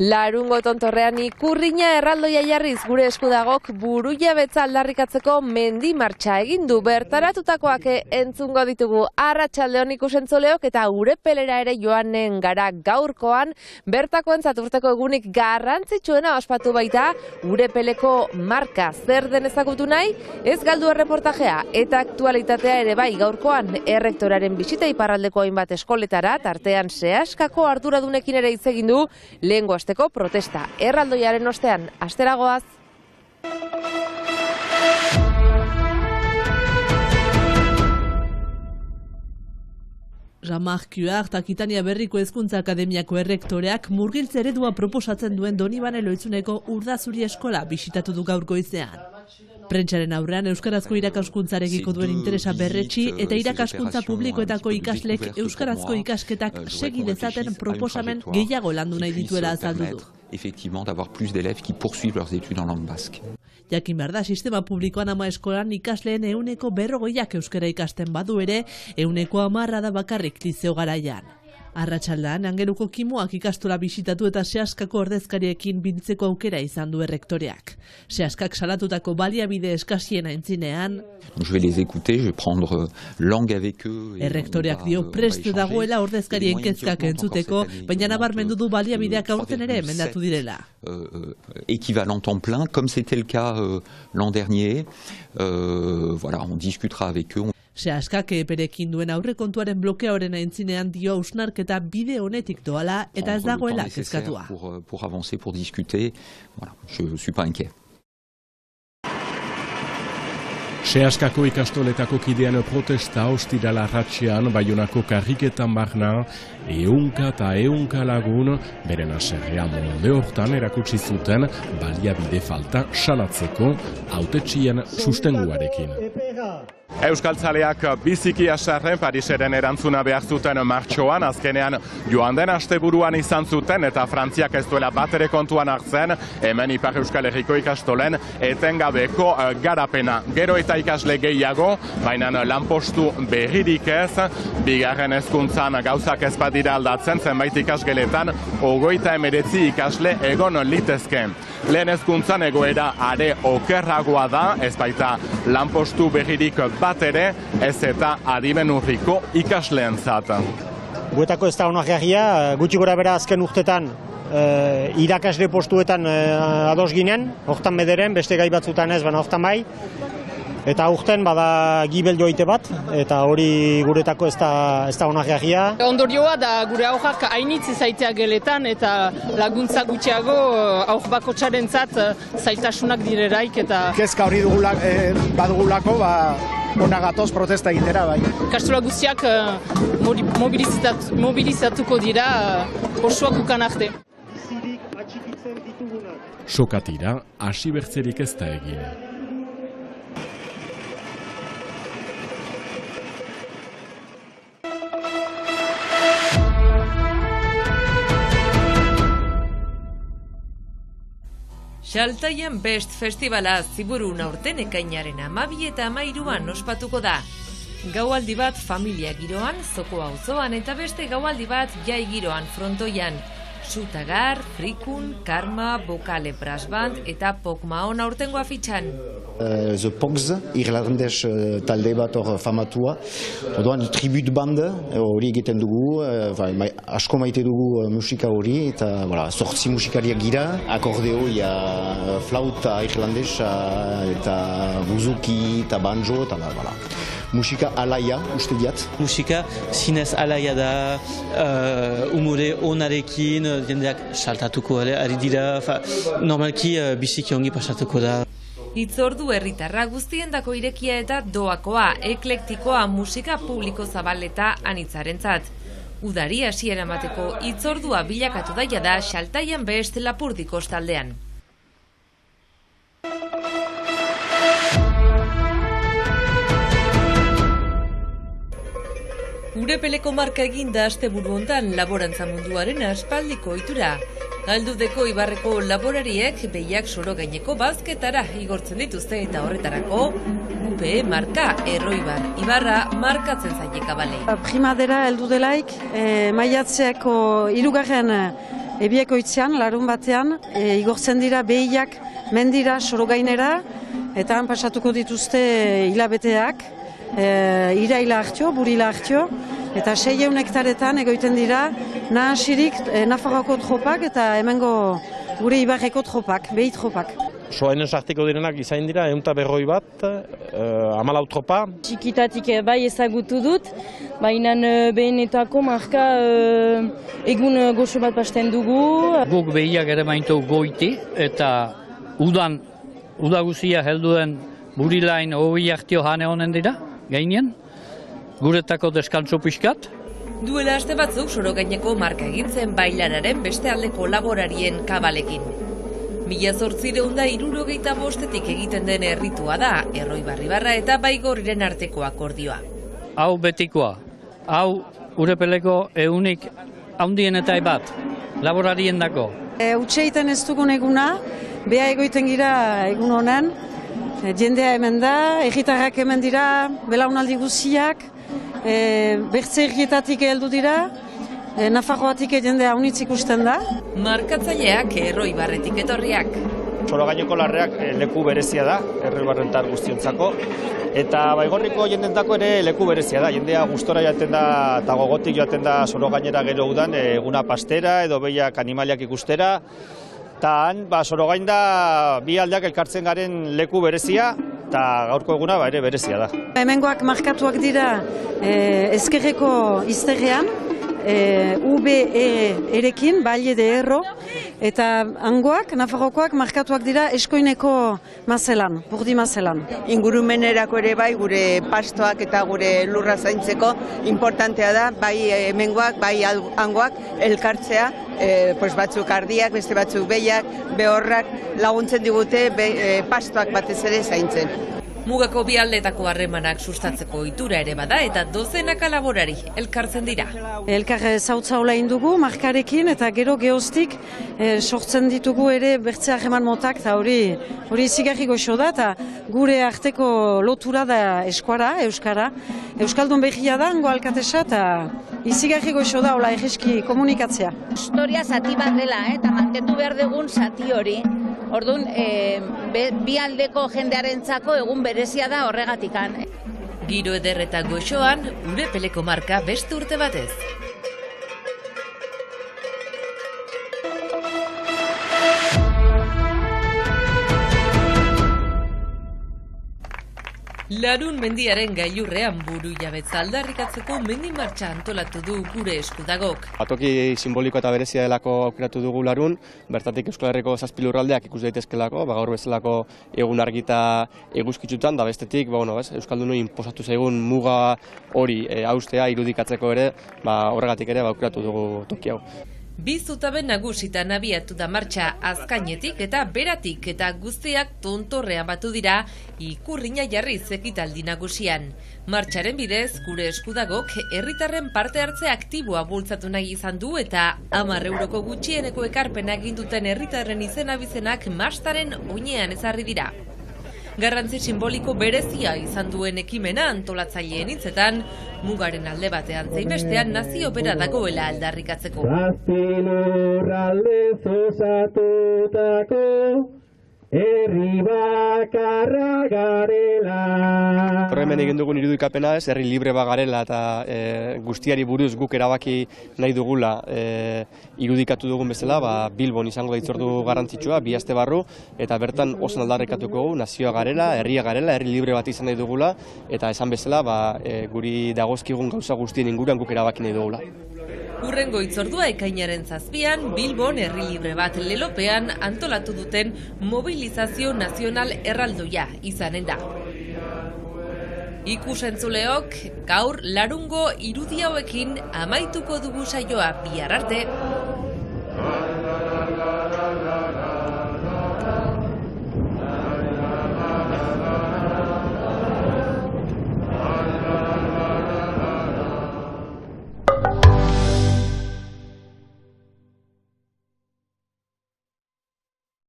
Larungo tontorrean ikurrina erraldoia jarriz gure eskudagok burujabetza aldarrikatzeko mendi martxa egin du. Bertaratutakoak entzungo ditugu. Arratsaldeon ikusentzuleok eta Urepelera ere joanen gara gaurkoan. Bertakoentzat urteko egunik garrantzitsuena ospatu baita Urepeleko marka. Zer den ezagutu nahi? Ez galdu erreportajea eta aktualitatea ere bai gaurkoan errektoraren bisita iparraldeko hainbat eskoletara, tartean Seaskako arduradunekin ere hitz egin du lehengo asteko protesta. Erraldoiaren ostean, asteragoaz. Jean-Marc Huart eta Akitania Berriko Hezkuntza Akademiako errektoreak murgiltze eredua proposatzen duen Donibane Lohitzuneko Urdazuri eskola bisitatu du gaur goizean. Prentsaren aurrean euskarazko irakaskuntzarekiko duen interesa berretsi eta irakaskuntza publikoetako ikaslek euskarazko ikasketak segi dezaten proposamen gehiago landu nahi dituela azaldu du. Effectivement, d'avoir plus d'élèves qui poursuivent leurs études en langue basque. Jakin behar da, sistema publikoan ama eskolan ikasleen 100% euskara ikasten badu ere, 110% da bakarrik lizeo garaian. Arratsaldean, Angeluko Kimuak ikastola bisitatu eta Seaskako ordezkariekin biltzeko aukera izan du errektoreak. Seaskak salatutako baliabide eskasien aintzinean, Je vais les écouter, je vais prendre langue avec eux. Errektoreak dio prest dagoela ordezkarien kezkak entzuteko, baina nabarmendu du baliabideak aurten ere emendatu direla. Équivalent temps plein, comme c'était le cas l'an dernier. Voilà, on discutera avec eux. Seaskak eperekin duen aurrekontuaren blokeoren aintzinean dio hausnarketa bide honetik doala eta ez dagoela kezkatua. Pour avancer, pour discuter, voilà, je suis pas inquiet. Seaskako ikastoletako kidean protesta ostirala arratsean Baionako karriketan barna, ehunka lagun beren haserrea molde hortan erakutsi zuten baliabide falta salatzeko hautetsien sustenguarekin. Euskaltzaleak biziki haserre Pariseren erantzuna behar zuten martxoan, azkenean joan den asteburuan izan zuten eta Frantziak ez duela batere kontuan hartzen, hemen Ipar Euskal Herriko ikastolen etengabeko garapena. Gero eta ikasle gehiago, baina lanpostu berririk ez, bigarren hezkuntzan gauzak ez badira aldatzen, zenbait ikasgeletan 39 ikasle egon litezke. Lehen hezkuntzan egoera are okerragoa da, ez baita lanpostu berririk bat ere, ez eta adimen urriko ikasleentzat. Guetako ez da onargarria, gutxi gora bera azken urtetan irakasle postuetan ados ginen, hortan bederen, beste gai batzutan ez, baina hortan bai. Eta urten bada gibel joite bat, eta hori guretako ez da onargarria. Ondorioa da gure aurrak hainitz zaitea geletan eta laguntza gutxiago aur bakotxarentzat zailtasunak direraik eta... Kezka hori badugulako, ona gatoz protesta egitera bai. Ikastola guztiak mobilizatuko dira osoak ukan arte. Sokatira, hasi bertzerik ez da egin. Xaltaian Best Festivala Ziburun aurten ekainaren 12 eta 13an ospatuko da. Gaualdi bat familia giroan, Zoko auzoan eta beste gaualdi bat jai giroan frontoian. Sutagar, Frikun, Karma, Bokale Brass Band eta Pokmaon aurtengo afitxan. The Pogs, irlandes talde bat hor famatua. Orduan, tribute band hori egiten dugu, asko maite dugu musika hori, eta 8 musikariak gira, akordeoia, flauta irlandesa, eta buzuki, eta banjo, eta musika alaia, uste diat. Musika zinez alaia da, umore onarekin, jendeak saltatuko ari dira, normalki biziki ongi pasatuko da. Hitzordu herritarra guztiendako irekia eta doakoa, eklektikoa musika publiko zabaleta anitzarentzat. Udari hasiera emateko hitzordua bilakatu daia da Xaltaian Best Lapurdiko kostaldean. Urepeleko marka eginda asteburu hontan laborantza munduaren aspaldiko ohitura. Galdudeko Ibarreko laborariek behiak soro gaineko bazketara igortzen dituzte eta horretarako UPE marka Erroibar Ibarra markatzen zaie kabalei. Primadera heldu delaik, maiatzeako 3. ebiekoitzean, larun batean, igortzen dira behiak mendira sorogainera, eta han pasatuko dituzte hilabeteak, iraila hartio, burila hartio, eta 600 hektaretan egoiten dira nahasirik Nafarroako tropak eta hemengo gure ibarreko tropak, behi tropak. Soainen sartiko direnak izain dira, 150 bat, 14 tropa. Txikitatik bai ezagutu dut, baina behenetako marka egun goxo bat pasten dugu. Guk behiak ere maintu goiti eta uda guzia helduen burilain hori hartio jane honen dira, gainean, guretako deskantzo pixkat. Duela aste batzuk Sorogaineko marka egintzen bailararen beste aldeko laborarien kabalekin. 1865etik egiten den erritua da, Erroi Barribarra eta Baigorriren arteko akordioa. Hau betikoa, hau urepeleko eunik haundien eta bat, laborarien dako. Utseiten ez dugun eguna, beha egoiten gira egun honen, jendea hemen da, egitarrak hemen dira, belaunaldi guziak, bertze errietatik heldu dira, Nafarroatik jende haunitz ikusten da. Markatzaileak Erroi Barretik etorriak. Sorogaineko larreak leku berezia da, Erroi Barrentar guztiontzako, eta Baigorriko jendentako ere leku berezia da. Jendea gustora joaten da eta gogotik joaten da Sorogainera gero udan eguna pastera edo behiak animaliak ikustera. Eta han, Sorogain da bi aldeak elkartzen garen leku berezia, eta gaurko eguna ere berezia da. Hemengoak markatuak dira ezkerreko izterrean, UBE-erekin, Valle de Erro, eta hangoak, Nafarrokoak, markatuak dira eskoineko mazelan, burdi mazelan. Ingurumenerako ere bai gure pastoak eta gure lurra zaintzeko importantea da, bai hemengoak, bai hangoak elkartzea, batzuk ardiak, beste batzuk behiak, behorrak laguntzen digute pastoak batez ere zaintzen. Mugako bi aldetako harremanak sustatzeko ohitura ere bada eta dozenaka laborari elkartzen dira. Elkar zautza hola indugu, markarekin eta gero geoztik sortzen ditugu ere bertze harreman motak eta hori zigarri goxo da eta gure arteko lotura da euskara. Euskaldun behia da, hango alkatesa eta izigarri goxo da hola egiski komunikatzea. Historia zati bat dela eta mantendu behar dugun zati hori. Orduan, bi aldeko jendearentzako egun berezia da horregatikan. Giro eder eta goxoan, Urepeleko marka beste urte batez. Larun mendiaren gailurrean burujabetza aldarrikatzeko mendi martxa antolatu du gure eskudagok. Toki simboliko eta berezia delako aukeratu dugu Larun, bertatik Euskal Herriko 7 lurraldeak ikus daitezkelako, gaur bezalako egun argita eguzkitzutan, da bestetik Euskaldunoi inposatu zaigun muga hori haustea irudikatzeko ere, horregatik ere aukeratu dugu toki hau. Bi zutaben nagusitan abiatu da martxa azkainetik eta beratik eta guztiak tontorrean batu dira Ikurrina Jarriz ekitaldi nagusian. Martxaren bidez, gure eskudagok herritarren parte hartze aktiboa bultzatu nahi izan du eta 10 euroko gutxieneko ekarpena egin duten herritarren izen-abizenak mastaren oinean ezarri dira. Garrantzi simboliko berezia izan duen ekimena antolatzaileen hitzetan, mugaren alde batean zein bestean nazio bera dagoela aldarrikatzeko. Lurraldez osatutako herri bakarra garela. Hemen egin dugun irudikapena herri libre bagarela eta guztiari buruz guk erabaki nahi dugula irudikatu dugun bezala, Bilbon izango da hitzordu garrantzitsua, 2 aste barru, eta bertan oso aldarrikatuko gu, nazioa garela, herria garela, herri libre bat izan nahi dugula, eta esan bezala guri dagozkigun gauza guztien inguruan guk erabaki nahi dugula. Hurrengo hitzordua ekainaren 7an, Bilbon herri libre bat lelopean antolatu duten mobilizazio nazional erraldoia izanen da. Ikusentzuleok, gaur Larungo irudi hauekin amaituko dugu saioa, bihar arte.